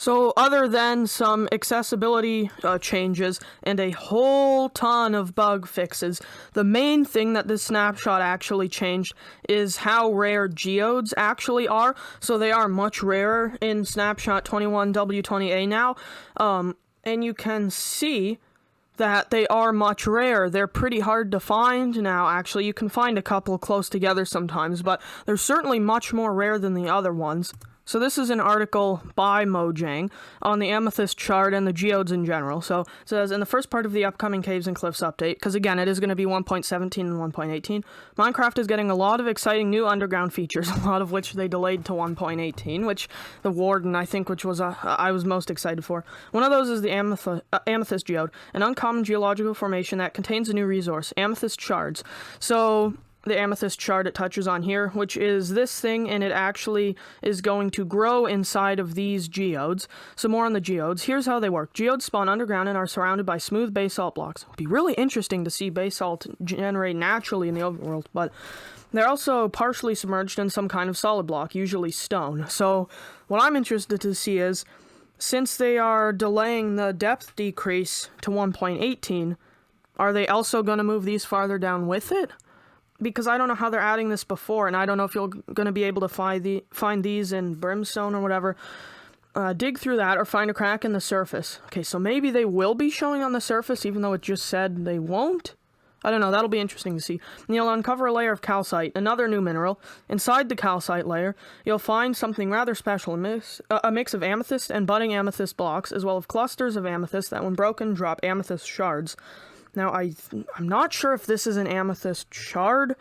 So other than some accessibility changes and a whole ton of bug fixes, the main thing that this snapshot actually changed is how rare geodes actually are. So they are much rarer in Snapshot 21w20a now, and you can see that they are much rarer. They're pretty hard to find now, actually. You can find a couple close together sometimes, but they're certainly much more rare than the other ones. So this is an article by Mojang on the Amethyst shard and the geodes in general. So it says, in the first part of the upcoming Caves and Cliffs update, because again, it is going to be 1.17 and 1.18, Minecraft is getting a lot of exciting new underground features, a lot of which they delayed to 1.18, which the Warden, I think, which was I was most excited for. One of those is the Amethyst geode, an uncommon geological formation that contains a new resource, Amethyst shards. So the Amethyst shard it touches on here, which is this thing, and it actually is going to grow inside of these geodes. So more on the geodes. Here's how they work. Geodes spawn underground and are surrounded by smooth basalt blocks. It'd be really interesting to see basalt generate naturally in the overworld, but they're also partially submerged in some kind of solid block, usually stone. So what I'm interested to see is, since they are delaying the depth decrease to 1.18, are they also going to move these farther down with it? Because I don't know how they're adding this before, and I don't know if you're going to be able to find these in brimstone or whatever. Dig through that or find a crack in the surface. Okay, so maybe they will be showing on the surface, even though it just said they won't? I don't know, that'll be interesting to see. And you'll uncover a layer of calcite, another new mineral. Inside the calcite layer, you'll find something rather special, a mix of amethyst and budding amethyst blocks, as well as clusters of amethyst that, when broken, drop amethyst shards. Now, I'm not sure if this is an amethyst shard,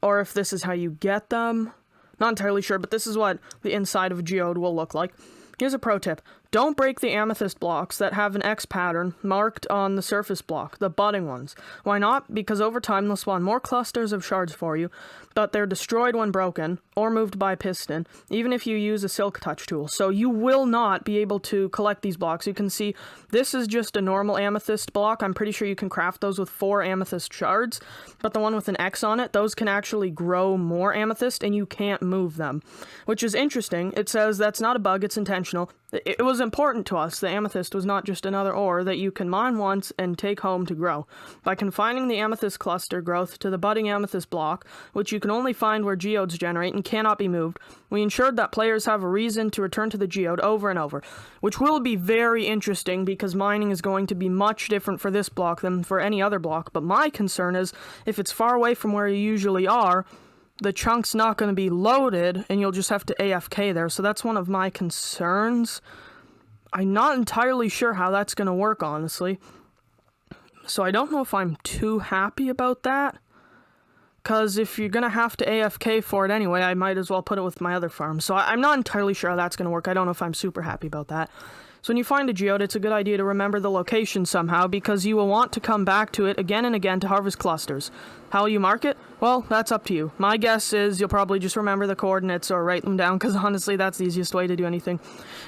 or if this is how you get them. Not entirely sure, but this is what the inside of a geode will look like. Here's a pro tip. Don't break the amethyst blocks that have an X pattern marked on the surface block, the budding ones. Why not? Because over time they'll spawn more clusters of shards for you, but they're destroyed when broken, or moved by piston, even if you use a silk touch tool. So you will not be able to collect these blocks. You can see this is just a normal amethyst block. I'm pretty sure you can craft those with 4 amethyst shards, but the one with an X on it, those can actually grow more amethyst, and you can't move them, which is interesting. It says that's not a bug, it's intentional. It was important to us. The amethyst was not just another ore that you can mine once and take home to grow. By confining the amethyst cluster growth to the budding amethyst block, which you can only find where geodes generate and cannot be moved, we ensured that players have a reason to return to the geode over and over, which will be very interesting because mining is going to be much different for this block than for any other block. But my concern is, if it's far away from where you usually are, the chunk's not going to be loaded, and you'll just have to AFK there. So that's one of my concerns. I'm not entirely sure how that's going to work, honestly. So I don't know if I'm too happy about that. Because if you're going to have to AFK for it anyway, I might as well put it with my other farm. So I'm not entirely sure how that's going to work. I don't know if I'm super happy about that. So when you find a geode, it's a good idea to remember the location somehow, because you will want to come back to it again and again to harvest clusters. How will you mark it? Well, that's up to you. My guess is you'll probably just remember the coordinates or write them down, because honestly, that's the easiest way to do anything.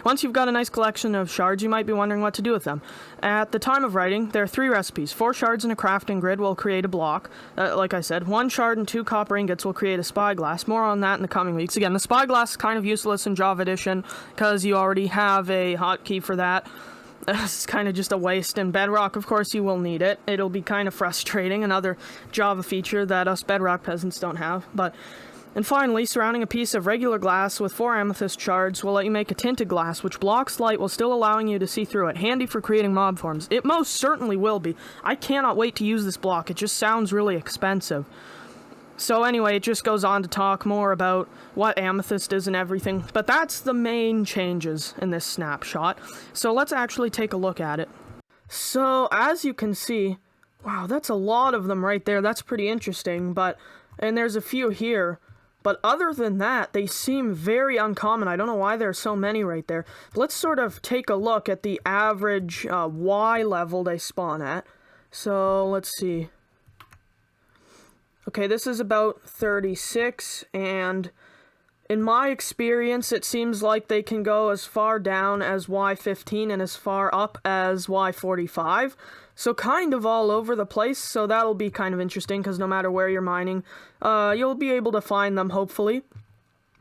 Once you've got a nice collection of shards, you might be wondering what to do with them. At the time of writing, there are 3 recipes. 4 shards in a crafting grid will create a block. Like I said, 1 shard and 2 copper ingots will create a spyglass. More on that in the coming weeks. Again, the spyglass is kind of useless in Java Edition, because you already have a hotkey for that. It's kind of just a waste. In Bedrock, of course, you will need it. It'll be kind of frustrating, another Java feature that us Bedrock peasants don't have. And finally, surrounding a piece of regular glass with 4 amethyst shards will let you make a tinted glass, which blocks light while still allowing you to see through it. Handy for creating mob forms. It most certainly will be. I cannot wait to use this block. It just sounds really expensive. So anyway, it just goes on to talk more about what amethyst is and everything, but that's the main changes in this snapshot. So let's actually take a look at it. So as you can see, wow, that's a lot of them right there. That's pretty interesting, and there's a few here, but other than that, they seem very uncommon. I don't know why there are so many right there. But let's sort of take a look at the average Y level they spawn at. So let's see. Okay, this is about 36, and in my experience, it seems like they can go as far down as Y15 and as far up as Y45. So kind of all over the place, so that'll be kind of interesting, because no matter where you're mining, you'll be able to find them, hopefully.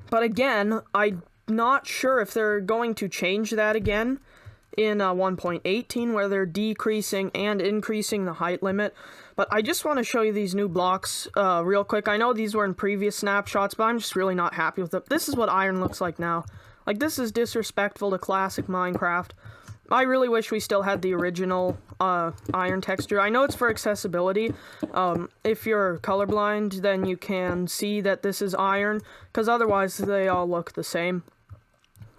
But again, I not sure if they're going to change that again in 1.18, where they're decreasing and increasing the height limit. But I just want to show you these new blocks real quick. I know these were in previous snapshots, but I'm just really not happy with it. This is what iron looks like now. Like, this is disrespectful to classic Minecraft. I really wish we still had the original iron texture. I know it's for accessibility. If you're colorblind, then you can see that this is iron, because otherwise they all look the same.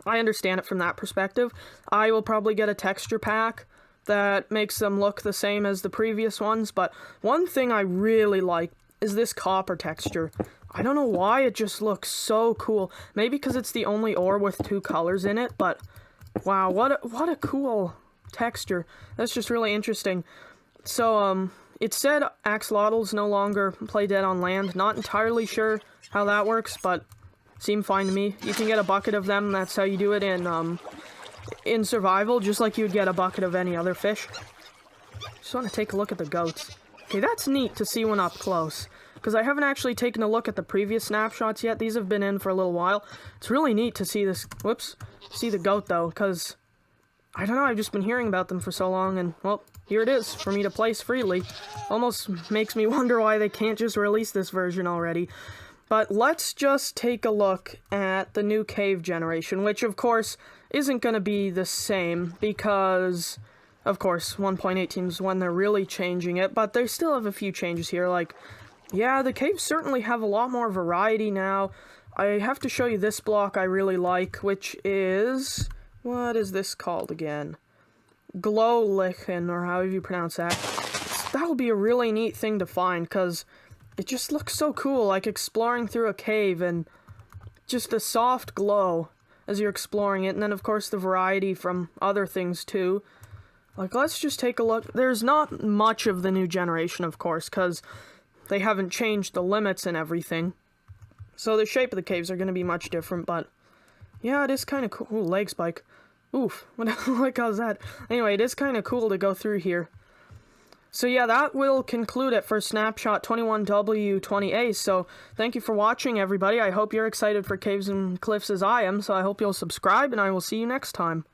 I understand it from that perspective. I will probably get a texture pack that makes them look the same as the previous ones, but one thing I really like is this copper texture. I don't know why, it just looks so cool. Maybe because it's the only ore with 2 colors in it, but wow, what a cool texture. That's just really interesting. So, it said axolotls no longer play dead on land. Not entirely sure how that works, but seemed fine to me. You can get a bucket of them. That's how you do it in survival, just like you would get a bucket of any other fish. Just want to take a look at the goats. Okay, that's neat to see one up close, because I haven't actually taken a look at the previous snapshots yet. These have been in for a little while. It's really neat to see this, see the goat though, because, I don't know, I've just been hearing about them for so long, and, well, here it is, for me to place freely. Almost makes me wonder why they can't just release this version already. But let's just take a look at the new cave generation, which, of course, isn't going to be the same, because, of course, 1.18 is when they're really changing it, but they still have a few changes here. Like, yeah, the caves certainly have a lot more variety now. I have to show you this block I really like, which is, what is this called again? Glowlichen, or however you pronounce that. That'll be a really neat thing to find, because it just looks so cool, like exploring through a cave, and just a soft glow as you're exploring it, and then of course the variety from other things too. Like, let's just take a look. There's not much of the new generation, of course, because they haven't changed the limits and everything. So the shape of the caves are going to be much different, but yeah, it is kind of cool. Ooh, leg spike. Oof, what caused that? Anyway, it is kind of cool to go through here. So yeah, that will conclude it for Snapshot 21w20a, so thank you for watching, everybody. I hope you're excited for Caves and Cliffs as I am, so I hope you'll subscribe, and I will see you next time.